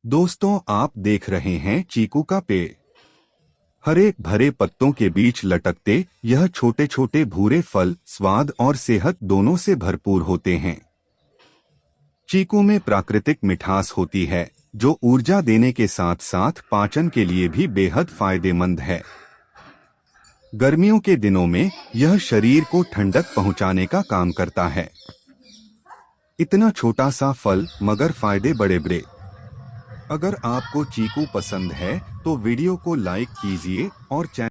दोस्तों, आप देख रहे हैं चीकू का पेड़। हरे भरे पत्तों के बीच लटकते यह छोटे छोटे भूरे फल स्वाद और सेहत दोनों से भरपूर होते हैं। चीकू में प्राकृतिक मिठास होती है जो ऊर्जा देने के साथ साथ पाचन के लिए भी बेहद फायदेमंद है। गर्मियों के दिनों में यह शरीर को ठंडक पहुंचाने का काम करता है। इतना छोटा सा फल मगर फायदे बड़े बड़े। अगर आपको चीकू पसंद है तो वीडियो को लाइक कीजिए और चैनल